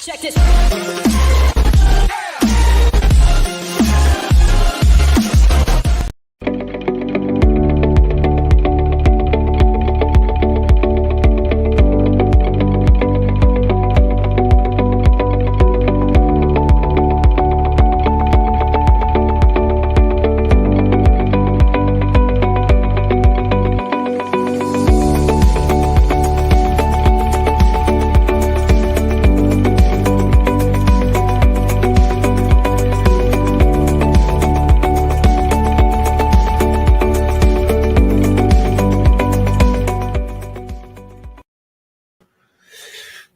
Check this.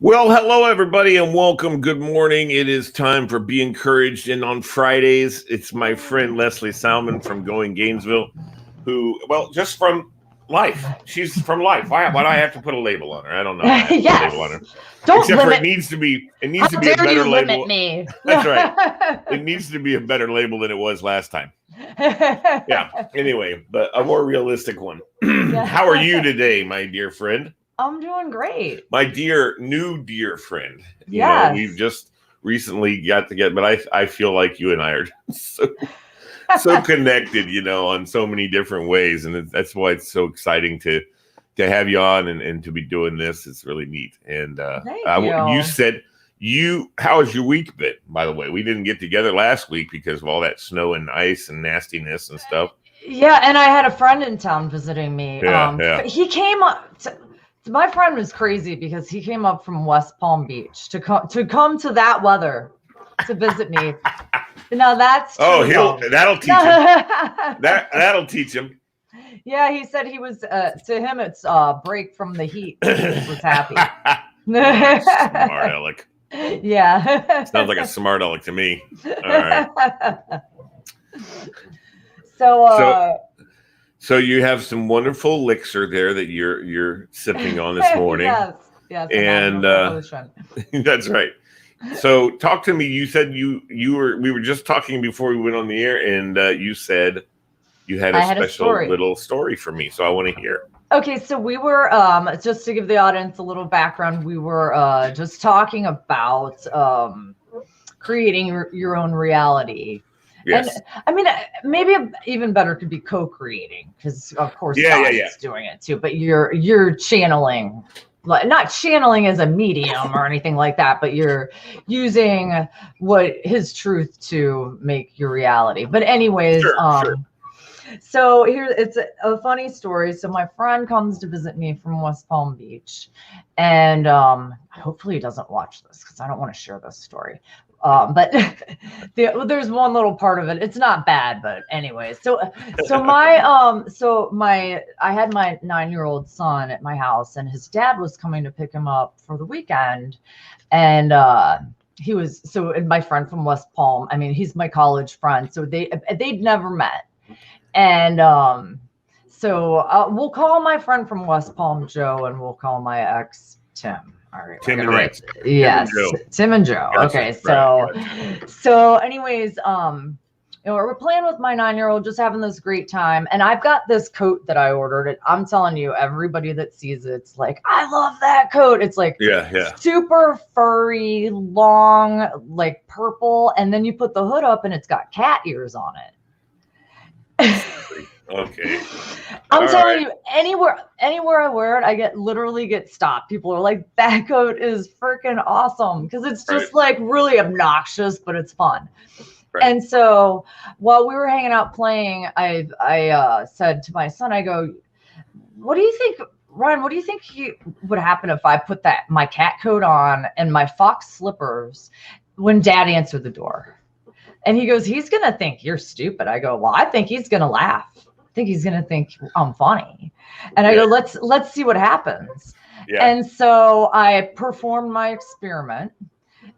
Well, hello, everybody, and welcome. Good morning. It is time for Be Encouraged. And on Fridays, it's my friend Lesley Salman from Gainesville, who, well, just from life. She's from life. Why do I have to put a label on her? I don't know. Yes. A label on her. Don't Except limit. for it needs to be a How better dare you label. limit me? That's right. It needs to be a better label than it was last time. Yeah. Anyway, but a more realistic one. How are you today, my dear friend? I'm doing great. My new dear friend. You Yes. know, we've just recently got together, but I feel like you and I are so connected, you know, on so many different ways. And that's why it's so exciting to have you on and to be doing this. It's really neat. And you said how has your week been, by the way? We didn't get together last week because of all that snow and ice and nastiness and stuff. Yeah, and I had a friend in town visiting me. Yeah. He came up. My friend was crazy because he came up from West Palm Beach to come to that weather to visit me. Now that's true. That'll teach him. That'll teach him. Yeah, he said he was. To him, it's a break from the heat. He was happy. Smart aleck. Yeah. Sounds like a smart aleck to me. All right. So you have some wonderful elixir there that you're sipping on this morning. Yes. And that's right. So talk to me. You said we were just talking before we went on the air, and you said you had a special little story for me. So I want to hear. Okay, so we were just to give the audience a little background. We were just talking about creating your own reality. Yes. And I mean, maybe even better could be co-creating because, of course, God is doing it too. But you're channeling, not channeling as a medium or anything like that, but you're using His truth to make your reality. But anyways, sure. So here it's a funny story. So my friend comes to visit me from West Palm Beach, and hopefully he doesn't watch this because I don't want to share this story. But there's one little part of it. It's not bad, but anyway. So I had my 9-year-old son at my house, and his dad was coming to pick him up for the weekend, and and my friend from West Palm. I mean, he's my college friend, so they'd never met, and we'll call my friend from West Palm Joe, and we'll call my ex Tim. All right, Tim and Rex. Yes, Tim and Joe. Gotcha. Okay, Right. so anyways, we're playing with my 9-year-old, just having this great time, and I've got this coat that I ordered. I'm telling you, everybody that sees it's like, I love that coat. It's like super furry, long, like purple, and then you put the hood up, and it's got cat ears on it. Okay. I'm telling you, anywhere I wear it, I literally get stopped. People are like, that coat is freaking awesome because it's just like really obnoxious, but it's fun. Right. And so while we were hanging out playing, I said to my son, I go, what do you think, Ryan, what do you think would happen if I put my cat coat on and my fox slippers when Dad answered the door? And he goes, he's going to think you're stupid. I go, well, I think he's going to laugh. I think he's going to think I'm funny. And I go, let's see what happens. Yeah. And so I performed my experiment.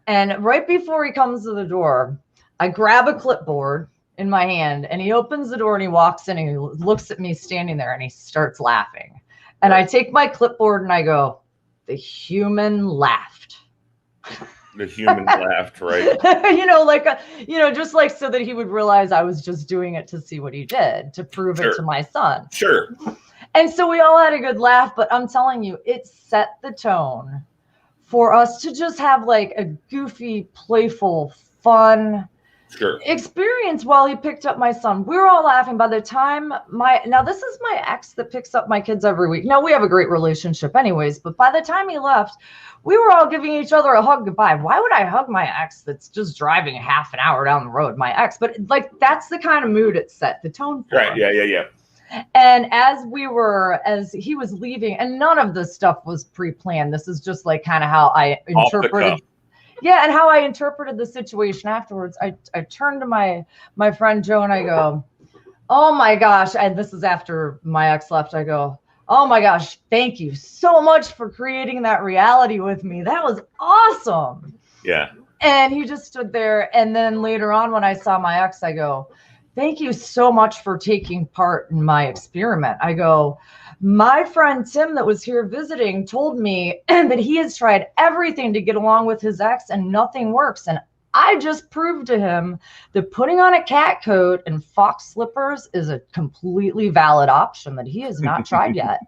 And right before he comes to the door, I grab a clipboard in my hand, and he opens the door and he walks in and he looks at me standing there and he starts laughing. And I take my clipboard and I go, the human laughed. The human laughed, right? Just like so that he would realize I was just doing it to see what he did, to prove it to my son. Sure. And so we all had a good laugh, but I'm telling you, it set the tone for us to just have like a goofy, playful, fun experience while he picked up my son. We were all laughing. By the time now this is my ex that picks up my kids every week. Now we have a great relationship anyways, but by the time he left, we were all giving each other a hug goodbye. Why would I hug my ex that's just driving half an hour down the road? My ex, but like that's the kind of mood it set the tone for. Right. Yeah. And as he was leaving, and none of this stuff was pre-planned. This is just like kind of how I interpreted. Yeah, and how I interpreted the situation afterwards. I turned to my friend Joe and I go, "Oh my gosh!" And this is after my ex left. I go, "Oh my gosh, thank you so much for creating that reality with me. That was awesome." Yeah. And he just stood there. And then later on, when I saw my ex, I go, "Thank you so much for taking part in my experiment." I go, "My friend Tim that was here visiting told me that he has tried everything to get along with his ex and nothing works. And I just proved to him that putting on a cat coat and fox slippers is a completely valid option that he has not tried yet."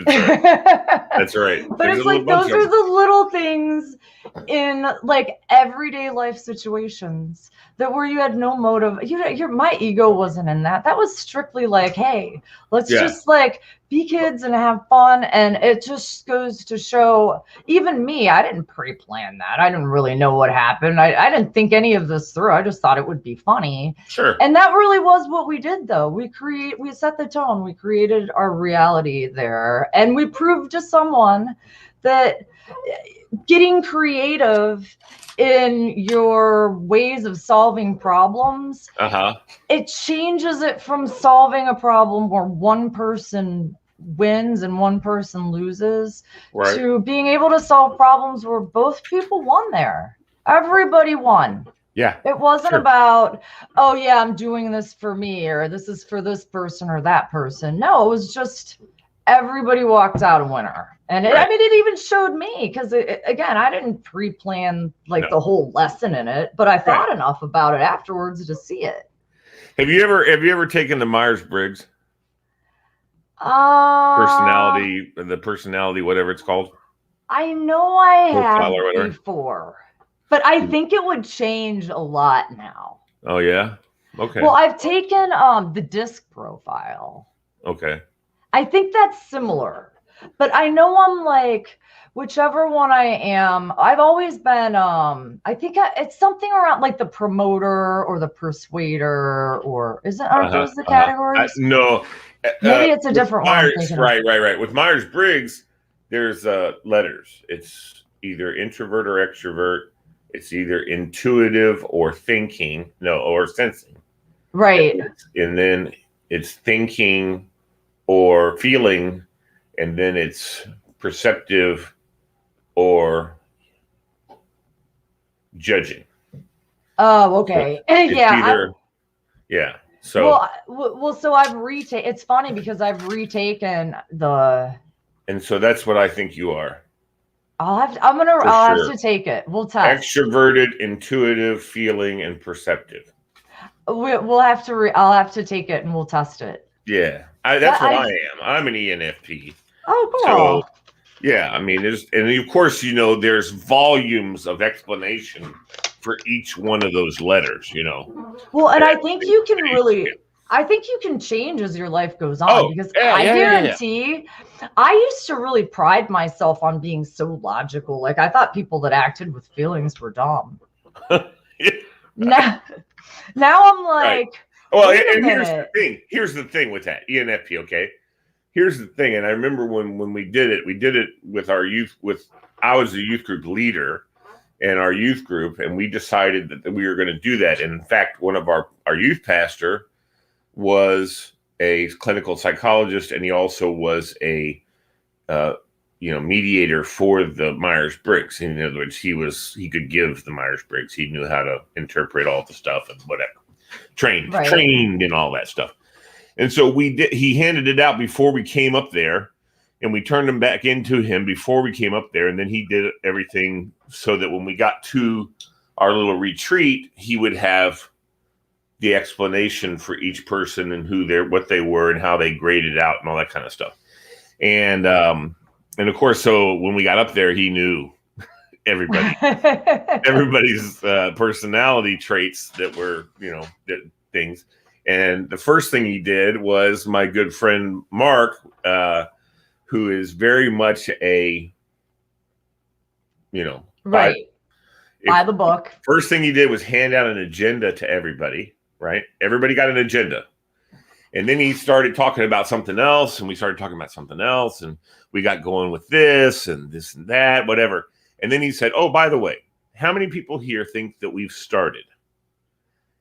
That's right. But it's like those are the little things in like everyday life situations that where you had no motive. My ego wasn't in that. That was strictly like, hey, let's just like be kids and have fun. And it just goes to show, even me, I didn't pre-plan that. I didn't really know what happened. I didn't think any of this through. I just thought it would be funny. Sure. And that really was what we did, though. We set the tone. We created our reality there. And we proved to someone that getting creative in your ways of solving problems, it changes it from solving a problem where one person wins and one person loses to being able to solve problems where both people won there. Everybody won. Yeah. It wasn't about, oh yeah, I'm doing this for me, or this is for this person or that person. No, it was just everybody walked out a winner. And it even showed me, because again, I didn't pre-plan like the whole lesson in it, but I thought enough about it afterwards to see it. Have you ever taken the Myers-Briggs? Personality, whatever it's called. I know I have before, but I think it would change a lot now. Oh yeah? Okay. Well, I've taken the DISC profile. Okay. I think that's similar. But I know I'm like, whichever one I am, I've always been, I think it's something around like the promoter or the persuader, or aren't those the categories? No. Maybe it's a different one. Right. With Myers-Briggs, there's letters. It's either introvert or extrovert. It's either intuitive or thinking, or sensing. Right. And then it's thinking or feeling. And then it's perceptive or judging. Oh, okay. Yeah. So so I've retaken. It's funny because I've retaken the. And so that's what I think you are. I'll have to take it. We'll test. Extroverted, intuitive, feeling, and perceptive. We'll have to. I'll have to take it and we'll test it. Yeah, that's what I am. I'm an ENFP. Oh, cool. So, yeah, I mean, and of course, there's volumes of explanation for each one of those letters, Well, and I think you can change as your life goes on, because I guarantee I used to really pride myself on being so logical. Like I thought people that acted with feelings were dumb. Now I'm like, well, and here's the thing with that ENFP, okay? Here's the thing, and I remember when we did it with our youth. I was the youth group leader in our youth group, and we decided that we were going to do that. And in fact, one of our youth pastor was a clinical psychologist, and he also was a mediator for the Myers-Briggs. In other words, he could give the Myers-Briggs. He knew how to interpret all the stuff and whatever. Trained in all that stuff. And so he handed it out before we came up there, and we turned them back into him before we came up there. And then he did everything so that when we got to our little retreat, he would have the explanation for each person and what they were and how they graded out and all that kind of stuff. And of course, so when we got up there, he knew everybody's personality traits that were, things. And the first thing he did was my good friend Mark, who is very much a, right. By the book. First thing he did was hand out an agenda to everybody, right? Everybody got an agenda. And then he started talking about something else, and we started talking about something else, and we got going with this and that, whatever. And then he said, oh, by the way, how many people here think that we've started?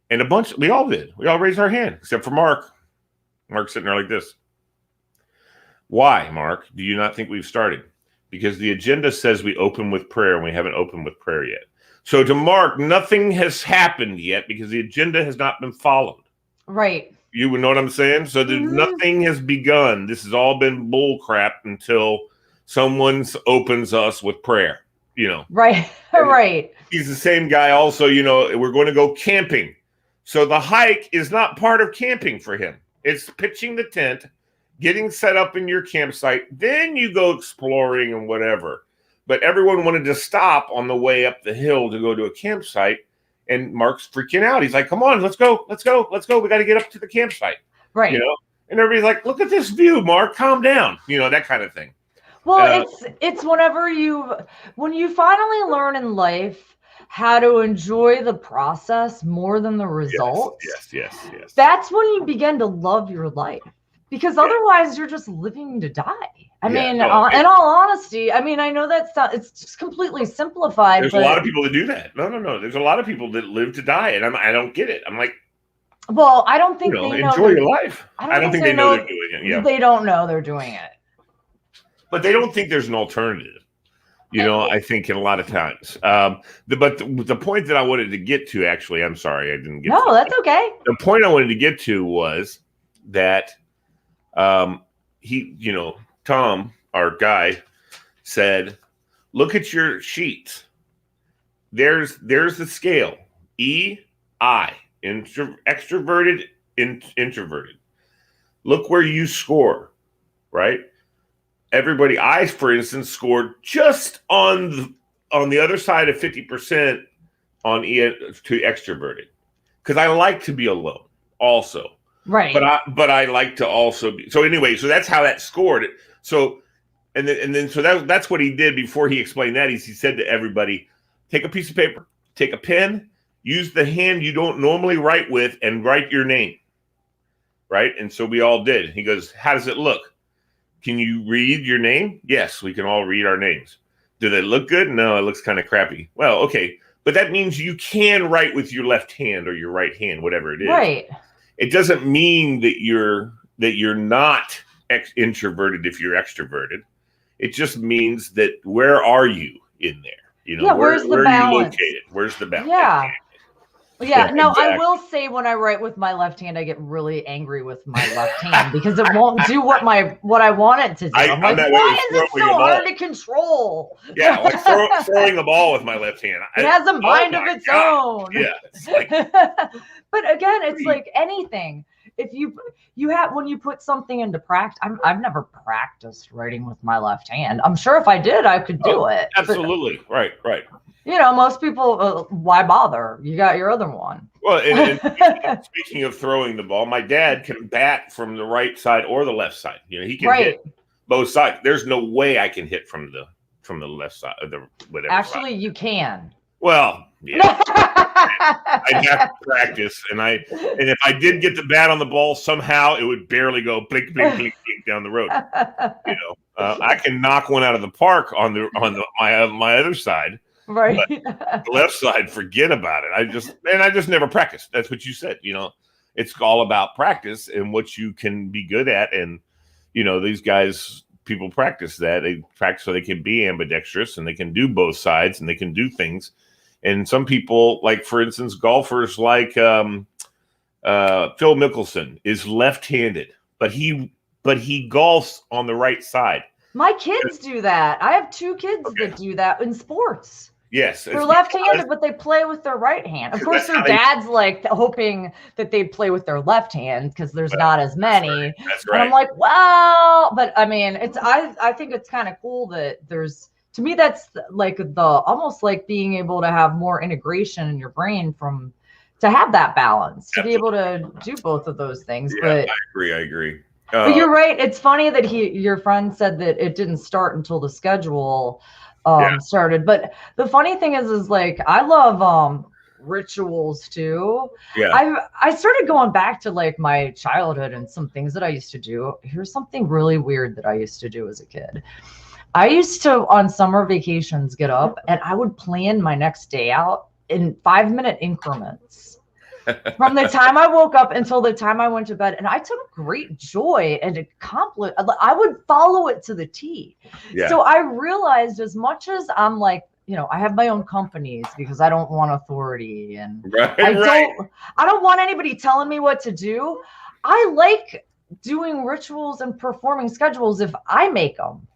And we all did. We all raised our hand, except for Mark. Mark's sitting there like this. Why, Mark, do you not think we've started? Because the agenda says we open with prayer, and we haven't opened with prayer yet. So to Mark, nothing has happened yet because the agenda has not been followed. Right. You would know what I'm saying? So nothing has begun. This has all been bull crap until someone opens us with prayer, Right. Right. He's the same guy also, we're going to go camping. So the hike is not part of camping for him. It's pitching the tent, getting set up in your campsite. Then you go exploring and whatever. But everyone wanted to stop on the way up the hill to go to a campsite. And Mark's freaking out. He's like, come on, let's go. We got to get up to the campsite. Right. And everybody's like, look at this view, Mark, calm down. That kind of thing. Well, it's when you finally learn in life how to enjoy the process more than the results. Yes. That's when you begin to love your life, because otherwise you're just living to die. I mean, in all honesty, I know it's just completely simplified. There's a lot of people that do that. No. There's a lot of people that live to die, and I don't get it. I'm like, well, I don't think they know. Enjoy your life. I don't think they know they're doing it. Yeah. They don't know they're doing it. But they don't think there's an alternative. I think in a lot of times. But the point that I wanted to get to, actually, I'm sorry, I didn't get to. No, that's okay. The point I wanted to get to was that Tom, our guy, said, look at your sheets. There's the scale. EI, extroverted, introverted. Look where you score, right? Everybody, I, for instance, scored just on the other side of 50% on to extroverted, because I like to be alone also. Right. But I like to also be. So anyway, so that's how that scored it. So and then so that's what he did before he explained that. He said to everybody, take a piece of paper, take a pen, use the hand you don't normally write with, and write your name. Right? And so we all did. He goes, how does it look? Can you read your name? Yes, we can all read our names. Do they look good? No, it looks kind of crappy. Well, okay. But that means you can write with your left hand or your right hand, whatever it is. Right. It doesn't mean that you're not introverted if you're extroverted. It just means that where are you in there? Where's the balance? Where are you located? Where's the balance? Yeah. Yeah, no, exactly. I will say when I write with my left hand, I get really angry with my left hand because it won't do what I want it to do. I'm like, why is it so hard to control? Yeah, like throwing a ball with my left hand. It has a mind of its own. Yeah. It's like, but again, it's like anything. If when you put something into practice, I've never practiced writing with my left hand. I'm sure if I did, I could do it. Absolutely. But, right. Most people, why bother? You got your other one. Well, and speaking of throwing the ball, my dad can bat from the right side or the left side. He can hit both sides. There's no way I can hit from the left side of the whatever. Actually, side. You can. Well, yeah. I'd have to practice, and if I did get the bat on the ball, somehow it would barely go blink, blink, blink, blink down the road. I can knock one out of the park on my other side. Right. But the left side, forget about it. I just never practiced. That's what you said. It's all about practice and what you can be good at. And, these guys, people practice that. They practice so they can be ambidextrous and they can do both sides and they can do things. And some people, like, for instance, golfers like Phil Mickelson is left-handed, but he golfs on the right side. My kids do that. I have 2 kids that do that in sports. Yes. They're left-handed, but they play with their right hand. Of course, their dad's hoping that they play with their left hand because there's not as many. That's right. And I'm like, well, but I mean, I think it's kind of cool that there's to me, that's like almost like being able to have more integration in your brain to have that balance, to be able to do both of those things. Yeah, but I agree. But you're right. It's funny that your friend said that it didn't start until the schedule started. But the funny thing is like, I love rituals too. Yeah. I started going back to like my childhood and some things that I used to do. Here's something really weird that I used to do as a kid. I used to, on summer vacations, get up and I would plan my next day out in 5-minute increments. From the time I woke up until the time I went to bed. And I took great joy and accomplish. I would follow it to the T. Yeah. So I realized, as much as I'm like, I have my own companies because I don't want authority, and I don't want anybody telling me what to do. I like doing rituals and performing schedules if I make them.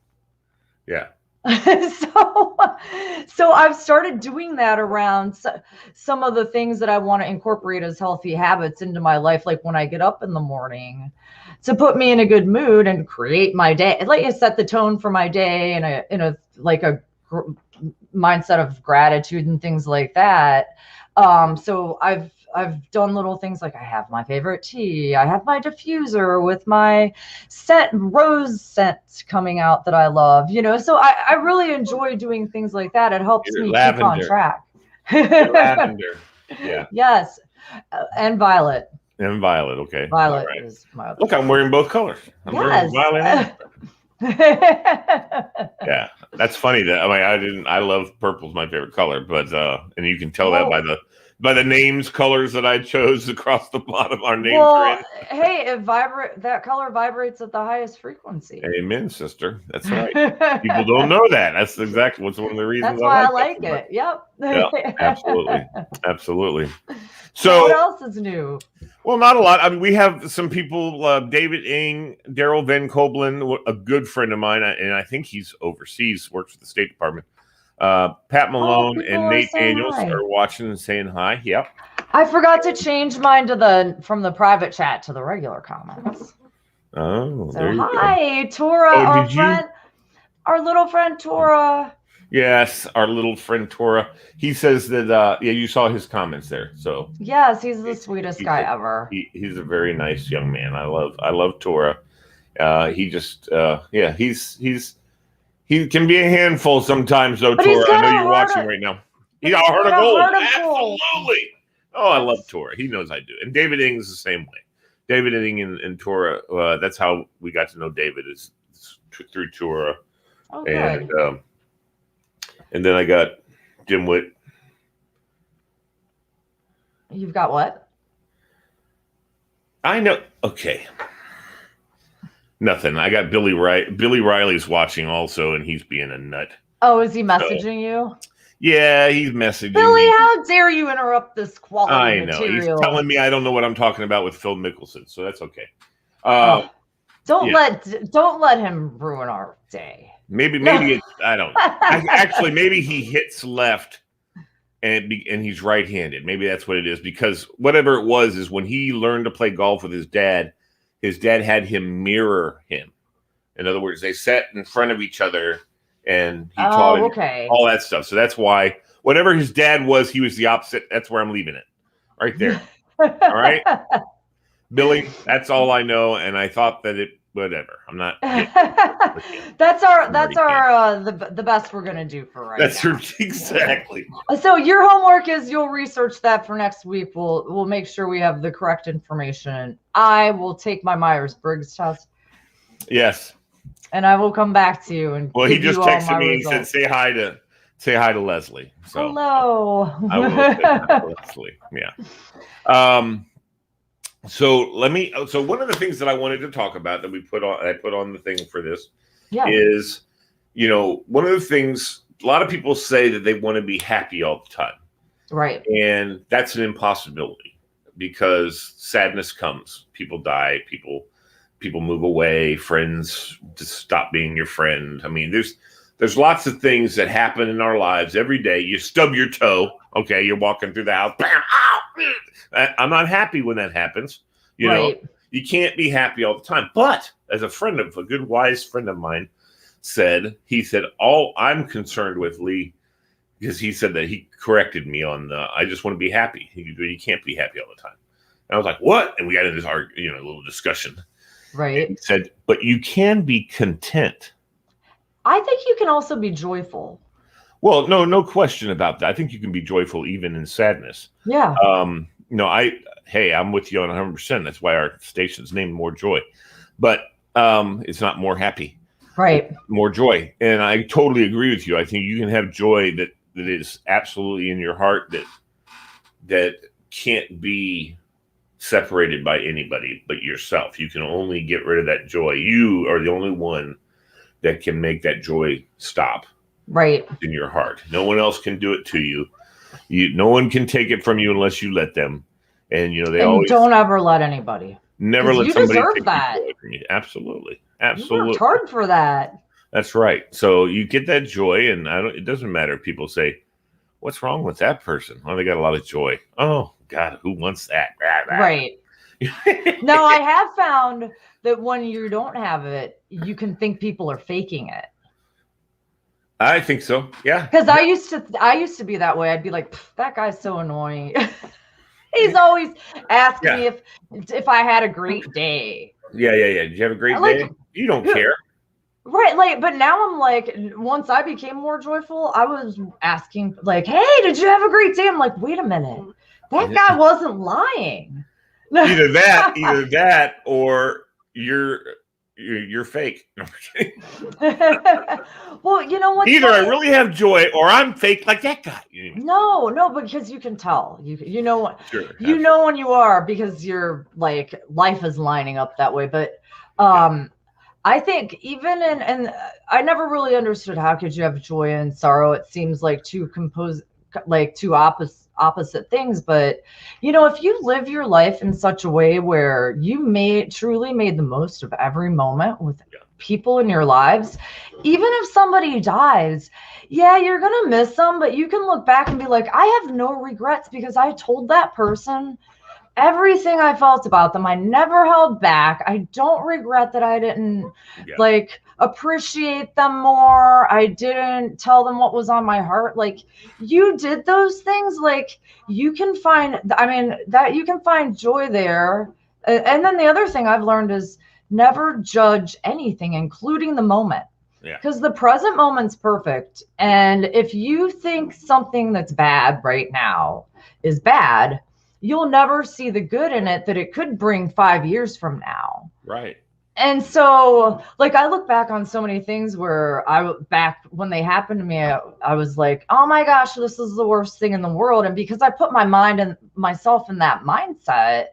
Yeah. So I've started doing that around some of the things that I want to incorporate as healthy habits into my life, like when I get up in the morning, to put me in a good mood and create my day, like I set the tone for my day in a mindset of gratitude and things like that. So I've done little things like I have my favorite tea. I have my diffuser with my rose scent coming out that I love, so I really enjoy doing things like that. It helps me keep on track. Lavender. Yeah. Yes. And violet. Okay. Violet is my other. Look, I'm wearing both colors. I'm wearing violet. Yeah, that's funny. That I love purple's my favorite color, but and you can tell that by the names, colors that I chose across the bottom. Our names are in. Hey, that color vibrates at the highest frequency. Amen, sister. That's right. People don't know that. That's exactly what's one of the reasons. That's why I like it. Yep. Yeah, absolutely. So what else is new? Well, not a lot. I mean, we have some people, David Ng, Daryl Van Koblen, a good friend of mine, and I think he's overseas, works for the State Department. Pat Malone and Nate Daniels are watching and saying hi. Yep. I forgot to change mine from the private chat to the regular comments. Oh, so hi, Tora, our little friend Tora. Yes, our little friend Tora. He says that you saw his comments there. So yes, he's the sweetest guy ever. He's a very nice young man. I love Tora. He just he can be a handful sometimes though, Tora. I know you're watching right now. He's a heart of gold. Absolutely. Oh, I love Tora. He knows I do. And David Ng is the same way. David Ng and Tora, that's how we got to know David, is through Tora. Oh, good. And then I got Jim Witt. You've got what? I know. Okay. Nothing. I got Billy Riley's watching also, and he's being a nut. Oh, is he messaging you? Yeah, he's messaging Billy, me. how dare you interrupt this quality material? He's telling me I don't know what I'm talking about with Phil Mickelson, so that's okay. Don't let him ruin our day. Maybe I don't know. Actually, maybe he hits left and he's right-handed. Maybe that's what it is, because whatever it was is when he learned to play golf with his dad had him mirror him. In other words, they sat in front of each other and he taught him all that stuff. So that's why whatever his dad was, he was the opposite. That's where I'm leaving it. Right there. All right. Billy, that's all I know. And I thought that whatever. I'm not. That's the best we're gonna do for right now. That's exactly. So your homework is you'll research that for next week. We'll make sure we have the correct information. I will take my Myers-Briggs test. Yes. And I will come back to you and. Well, he just texted me and said, "Say hi to Lesley." So hello. I will say hi to Lesley. Yeah. So one of the things that I wanted to talk about that I put on the thing for this is, one of the things, a lot of people say that they want to be happy all the time. Right. And that's an impossibility, because sadness comes, people die, people move away, friends just stop being your friend. I mean, there's lots of things that happen in our lives every day. You stub your toe. Okay. You're walking through the house. Bam, ow, I'm not happy when that happens. You know, you can't be happy all the time. But as a good wise friend of mine he said, all I'm concerned with, Lee, because he said that he corrected me on I just want to be happy. You can't be happy all the time. And I was like, what? And we got into this little discussion. Right. And he said, but you can be content. I think you can also be joyful. Well, no question about that. I think you can be joyful even in sadness. Yeah. I'm with you on 100%. That's why our station's named MoreJoy. But it's not more happy. Right. More joy. And I totally agree with you. I think you can have joy that is absolutely in your heart that can't be separated by anybody but yourself. You can only get rid of that joy. You are the only one that can make that joy stop. Right. In your heart. No one else can do it to you. No one can take it from you unless you let them. And always don't ever let anybody. Never let somebody take that. Joy from you. Absolutely. You worked hard for that. That's right. So you get that joy, and it doesn't matter if people say, what's wrong with that person? Oh, they got a lot of joy. Oh God, who wants that? Right. Now I have found that when you don't have it, you can think people are faking it. I think so. Yeah. Because I used to be that way. I'd be like, that guy's so annoying. He's always asking me if I had a great day. Yeah. Did you have a great day? You don't care. Right. But now I'm like, once I became more joyful, I was asking like, hey, did you have a great day? I'm like, wait a minute. That guy wasn't lying. Either that or you're fake. Well, you know what? Either I really have joy or I'm fake like that guy. No, because you can tell. You know Sure, you know when you are, because you're like life is lining up that way. But I think even and I never really understood how could you have joy and sorrow. It seems like two opposite things, but if you live your life in such a way where you truly made the most of every moment with people in your lives, even if somebody dies, you're gonna miss them, but you can look back and be like, I have no regrets because I told that person everything I felt about them. I never held back. I don't regret that I didn't appreciate them more. I didn't tell them what was on my heart. Like, you did those things. Like, you can find joy there. And then the other thing I've learned is never judge anything, including the moment. Because the present moment's perfect. And if you think something that's bad right now is bad, you'll never see the good in it that it could bring 5 years from now. Right. And so, I look back on so many things where back when they happened to me, I was like, oh my gosh, this is the worst thing in the world. And because I put my mind and myself in that mindset,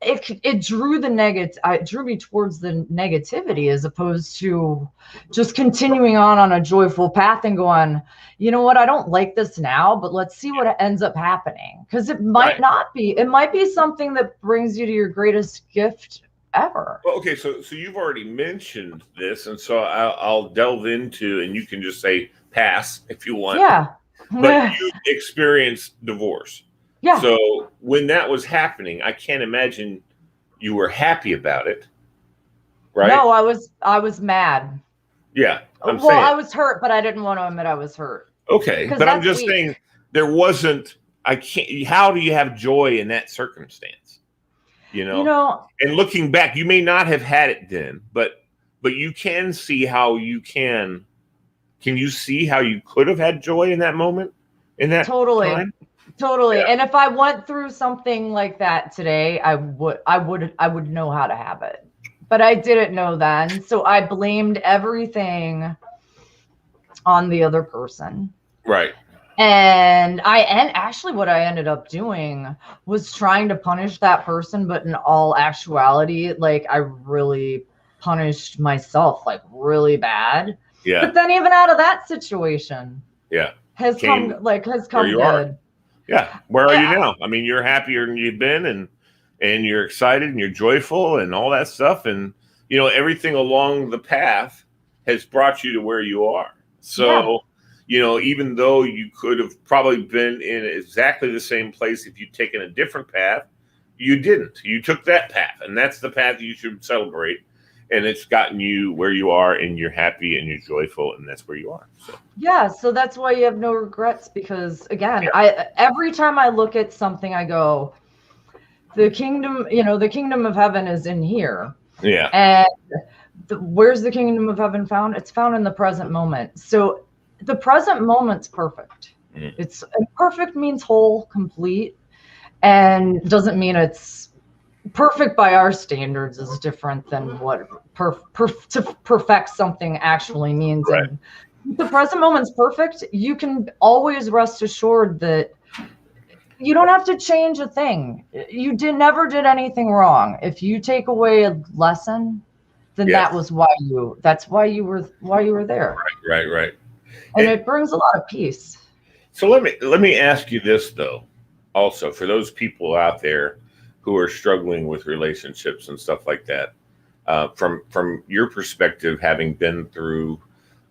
it drew me towards the negativity, as opposed to just continuing on a joyful path and going, you know what, I don't like this now, but let's see what ends up happening. Because it might not be. It might be something that brings you to your greatest gift ever. Well, okay, so you've already mentioned this, and so I'll delve into, and you can just say pass if you want. Yeah. But you experienced divorce. Yeah. So when that was happening, I can't imagine you were happy about it, right? No, I was mad. Yeah. I was hurt, but I didn't want to admit I was hurt. Okay, but I'm just saying there wasn't. How do you have joy in that circumstance? And looking back, you may not have had it then, but you can see how you can. Can you see how you could have had joy in that moment? In that time? Totally. Yeah. And if I went through something like that today, I would know how to have it. But I didn't know then. So I blamed everything on the other person. Right. And actually what I ended up doing was trying to punish that person, but in all actuality, I really punished myself really bad. Yeah. But then even out of that situation, has come good. Yeah. Where are you now? I mean, you're happier than you've been, and you're excited and you're joyful and all that stuff. And, everything along the path has brought you to where you are. So, even though you could have probably been in exactly the same place if you'd taken a different path, you didn't. You took that path, and that's the path you should celebrate. And it's gotten you where you are, and you're happy and you're joyful, and that's where you are. So. Yeah, so that's why you have no regrets, because again, every time I look at something, I go, the kingdom of heaven is in here. Yeah. And where's the kingdom of heaven found? It's found in the present moment. So the present moment's perfect. It's perfect means whole, complete, and doesn't mean it's perfect by our standards is different than what to perfect something actually means. Right. And the present moment's perfect. You can always rest assured that you don't have to change a thing. You never did anything wrong. If you take away a lesson, then that's why you were there. Right. And it brings a lot of peace. So let me ask you this though, also for those people out there who are struggling with relationships and stuff like that, from your perspective, having been through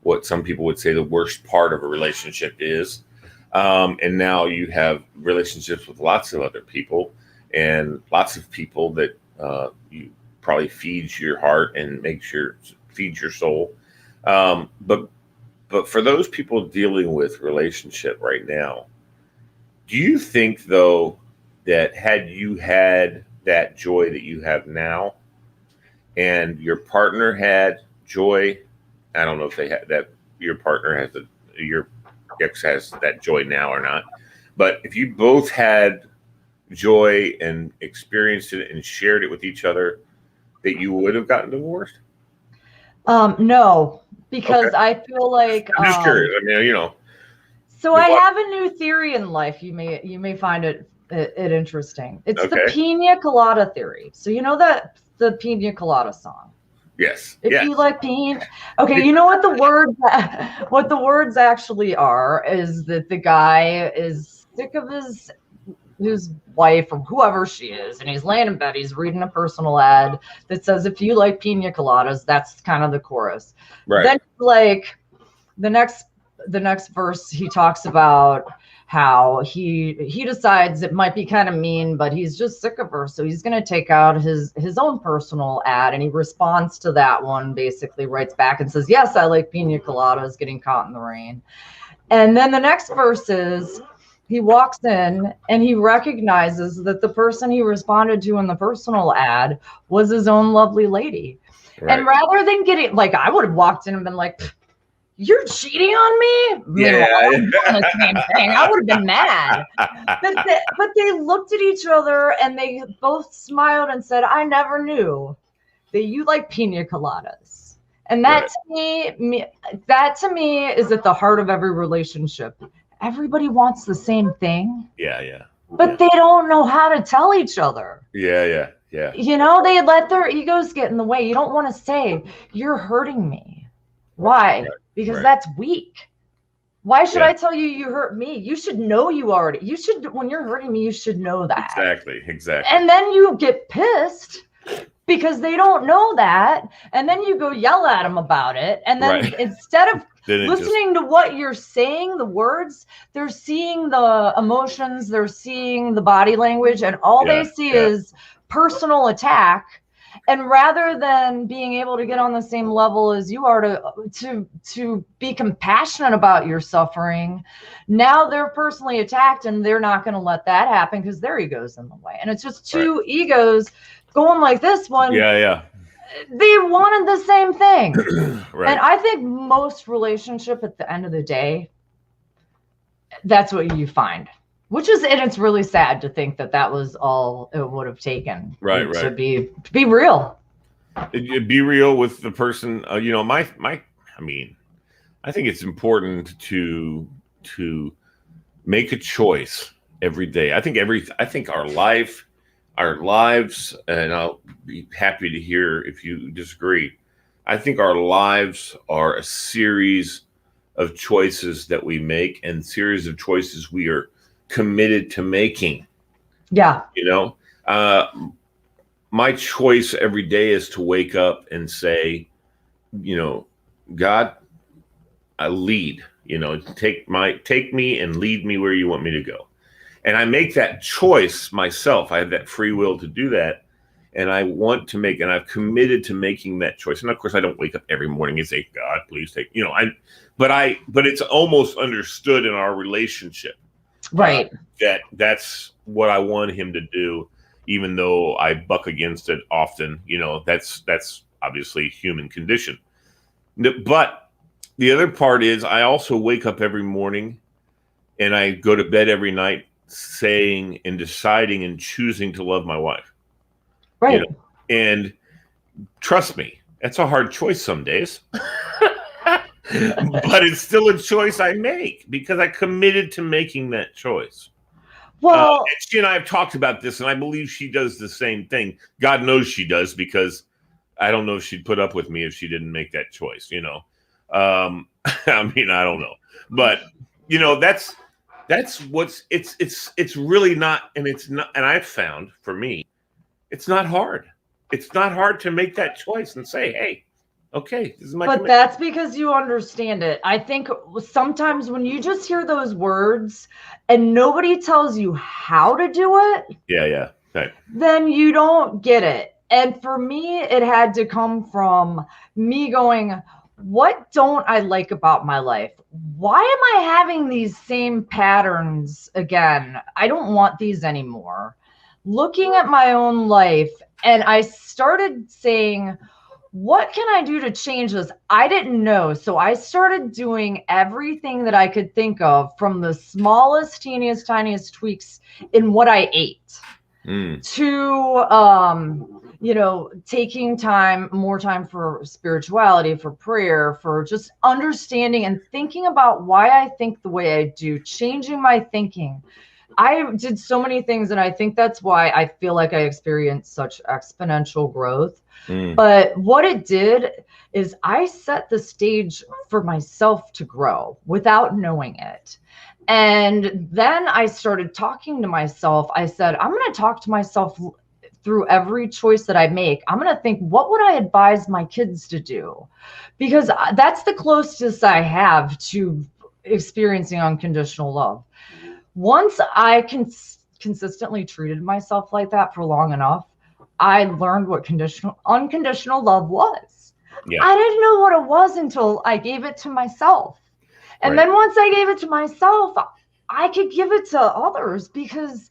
what some people would say the worst part of a relationship is, and now you have relationships with lots of other people and lots of people that you probably feeds your heart and feeds your soul. But for those people dealing with relationship right now, do you think though that had you had that joy that you have now and your partner had joy, I don't know if they had that, your partner has your ex has that joy now or not, but if you both had joy and experienced it and shared it with each other, that you would have gotten divorced? No, because I feel like I'm just curious. I mean, So I have a new theory in life. You may find it interesting. It's the Pina Colada theory. So you know that the Pina Colada song. Yes. If you like pina, okay. You know what the words actually are is that the guy is sick of his wife or whoever she is, and he's laying in bed. He's reading a personal ad that says, "If you like pina coladas," that's kind of the chorus. Right. Then, like the next verse, he talks about how he decides it might be kind of mean, but he's just sick of her, so he's going to take out his own personal ad, and he responds to that one, basically writes back and says, "Yes, I like pina coladas, getting caught in the rain." And then the next verse is he walks in and he recognizes that the person he responded to in the personal ad was his own lovely lady. Right. And rather than getting, like, I would have walked in and been like, "You're cheating on me?" Yeah. The same thing. I would have been mad. But they looked at each other and they both smiled and said, "I never knew that you like pina coladas." And that to me is at the heart of every relationship. Everybody wants the same thing. Yeah. But they don't know how to tell each other. Yeah. They let their egos get in the way. You don't want to say, "You're hurting me." Why? Right. Because that's weak. Why should I tell you hurt me? You should know when you're hurting me, you should know that. Exactly. And then you get pissed because they don't know that. And then you go yell at them about it. And then instead of listening to what you're saying, the words, they're seeing the emotions, they're seeing the body language, and all they see is personal attack. And rather than being able to get on the same level as you are to be compassionate about your suffering, now they're personally attacked, and they're not going to let that happen because their ego's in the way. And it's just two egos going like this one. Yeah. They wanted the same thing. Right. And I think most relationship at the end of the day, that's what you find. And it's really sad to think that was all it would have taken to be real. Be real with the person. I think it's important to make a choice every day. I think our lives, and I'll be happy to hear if you disagree. I think our lives are a series of choices that we make, and series of choices we are committed to making. Yeah. My choice every day is to wake up and say, God, I lead, take me and lead me where you want me to go. And I make that choice myself. I have that free will to do that. and I want to make, and I've committed to making that choice. And of course, I don't wake up every morning and say, God, please take, but it's almost understood in our relationship, right? That's what I want him to do, even though I buck against it often. That's obviously human condition. But the other part is I also wake up every morning and I go to bed every night saying and deciding and choosing to love my wife. Right. And trust me, that's a hard choice some days. But it's still a choice I make because I committed to making that choice. Well, and she and I have talked about this, and I believe she does the same thing. God knows she does, because I don't know if she'd put up with me if she didn't make that choice. I mean, I don't know, but that's what's it's really not, and it's not, and I've found for me, it's not hard. It's not hard to make that choice and say, hey, okay, this is my commitment. That's because you understand it. I think sometimes when you just hear those words and nobody tells you how to do it, yeah, right, then you don't get it. And for me, it had to come from me going, what don't I like about my life? Why am I having these same patterns again? I don't want these anymore. Looking at my own life, and I started saying, what can I do to change this? I didn't know. So I started doing everything that I could think of, from the smallest, teeniest, tiniest tweaks in what I ate to, taking more time for spirituality, for prayer, for just understanding and thinking about why I think the way I do, changing my thinking. I did so many things, and I think that's why I feel like I experienced such exponential growth. But what it did is I set the stage for myself to grow without knowing it. And then I started talking to myself. I said, I'm going to talk to myself through every choice that I make. I'm going to think, what would I advise my kids to do? Because that's the closest I have to experiencing unconditional love. Once I consistently treated myself like that for long enough, I learned what unconditional love was. Yeah. I didn't know what it was until I gave it to myself. And then once I gave it to myself, I could give it to others, because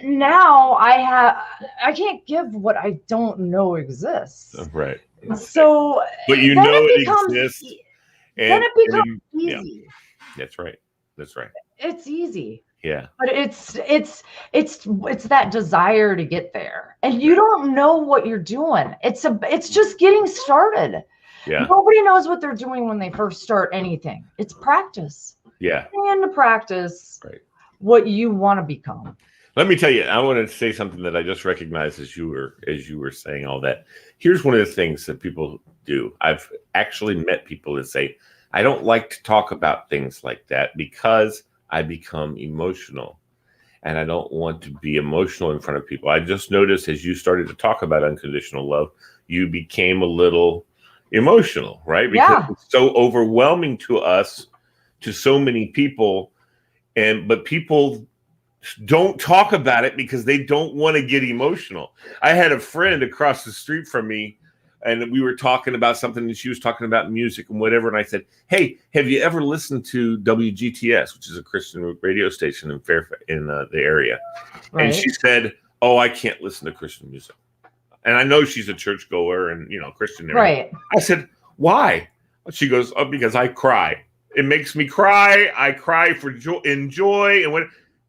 now I can't give what I don't know exists. Right. So, but it exists. Then it becomes easy. Yeah. That's right. It's easy. Yeah. But it's that desire to get there. And you don't know what you're doing. It's just getting started. Yeah. Nobody knows what they're doing when they first start anything. It's practice. Yeah. Putting into practice what you want to become. Let me tell you, I want to say something that I just recognized as you were saying all that. Here's one of the things that people do. I've actually met people that say, I don't like to talk about things like that because I become emotional, and I don't want to be emotional in front of people. I just noticed as you started to talk about unconditional love, you became a little emotional, right? Because it's so overwhelming to us, to so many people, but people don't talk about it because they don't want to get emotional. I had a friend across the street from me, and we were talking about something, and she was talking about music and whatever. And I said, hey, have you ever listened to WGTS, which is a Christian radio station in Fairfax, in the area? Right. And she said, oh, I can't listen to Christian music. And I know she's a churchgoer and, Christian. Right. I said, why? She goes, oh, because I cry. It makes me cry. I cry for joy and what?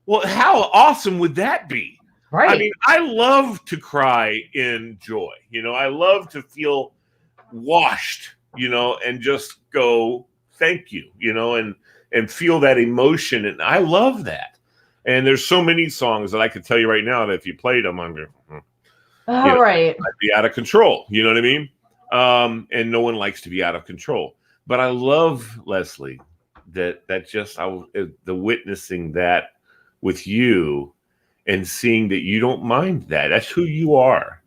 Well, how awesome would that be? Right. I mean, I love to cry in joy. I love to feel washed, and just go, thank you, and feel that emotion. And I love that. And there's so many songs that I could tell you right now that if you played them, I'd be out of control. You know what I mean? And no one likes to be out of control. But I love, Lesley, the witnessing that with you, and seeing that you don't mind that. That's who you are.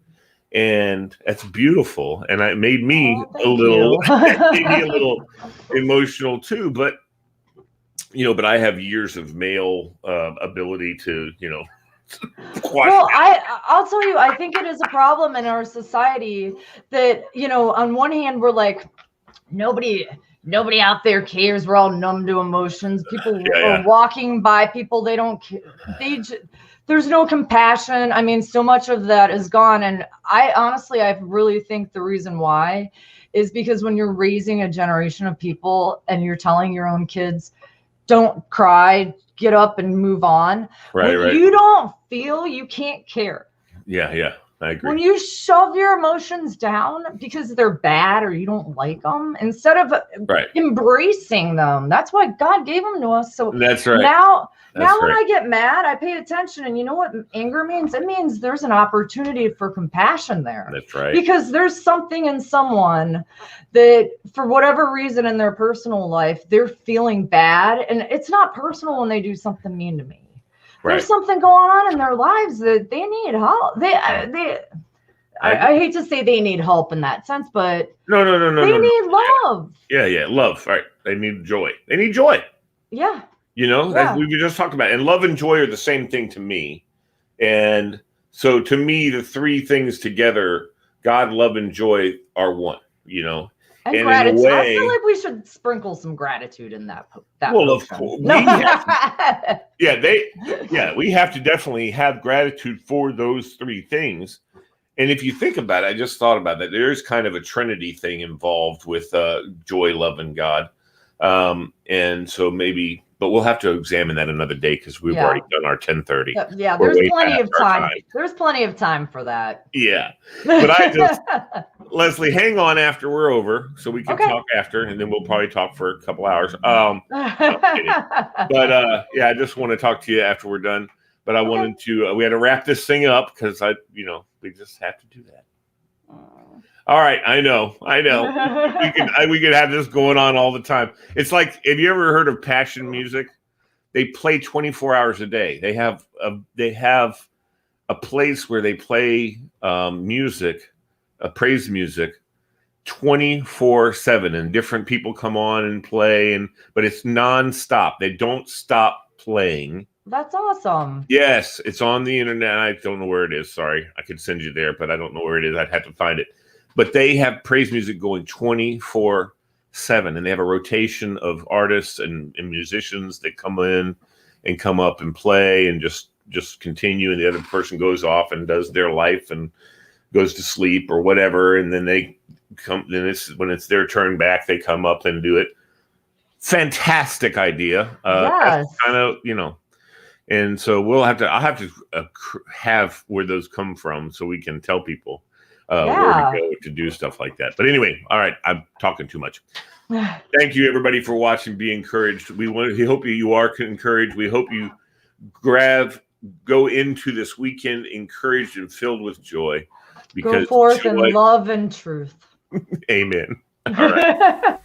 And that's beautiful. And it made me a little emotional too. But I have years of male ability to, Well, I'll tell you, I think it is a problem in our society that, on one hand, we're like, nobody out there cares. We're all numb to emotions. People are walking by people. They don't care. There's no compassion. I mean, so much of that is gone. And I really think the reason why is because when you're raising a generation of people and you're telling your own kids, don't cry, get up and move on. Right. You don't feel, you can't care. Yeah. I agree. When you shove your emotions down because they're bad or you don't like them, instead of embracing them, that's why God gave them to us. So that's right. Now when I get mad, I pay attention, and you know what anger means? It means there's an opportunity for compassion there. That's right. Because there's something in someone that, for whatever reason in their personal life, they're feeling bad, and it's not personal when they do something mean to me. There's something going on in their lives that they need help. I hate to say they need help in that sense, but no. They need love. Yeah, love. Right. They need joy. Yeah. We just talked about it. And love and joy are the same thing to me. And so to me, the three things together, God, love, and joy are one, And gratitude. I feel like we should sprinkle some gratitude in that. Well, of course. We have to definitely have gratitude for those three things. And if you think about it, I just thought about that. There's kind of a Trinity thing involved with joy, love, and God. And so maybe, but we'll have to examine that another day because we've already done our 10:30. Yeah, there's plenty of time. There's plenty of time for that. Yeah. But Lesley, hang on after we're over so we can talk after, and then we'll probably talk for a couple hours. No, but I just want to talk to you after we're done. But I wanted to, we had to wrap this thing up because we just have to do that. All right, I know. We could have this going on all the time. It's like, have you ever heard of Passion Music? They play 24 hours a day. They have a place where they play music, praise music, 24/7, and different people come on and play, but it's nonstop. They don't stop playing. That's awesome. Yes, it's on the internet. I don't know where it is. Sorry, I could send you there, but I don't know where it is. I'd have to find it. But they have praise music going 24/7, and they have a rotation of artists and musicians that come in and come up and play and just continue, and the other person goes off and does their life and goes to sleep or whatever, and then they come. Then when it's their turn back, they come up and do it. Fantastic idea. Yes. Kind of, and so I'll have to have where those come from so we can tell people where to go to do stuff like that. But anyway, all right, I'm talking too much. Thank you, everybody, for watching. Be encouraged. We hope you are encouraged. We hope you go into this weekend encouraged and filled with joy. Because go forth in love and truth. Amen. All right.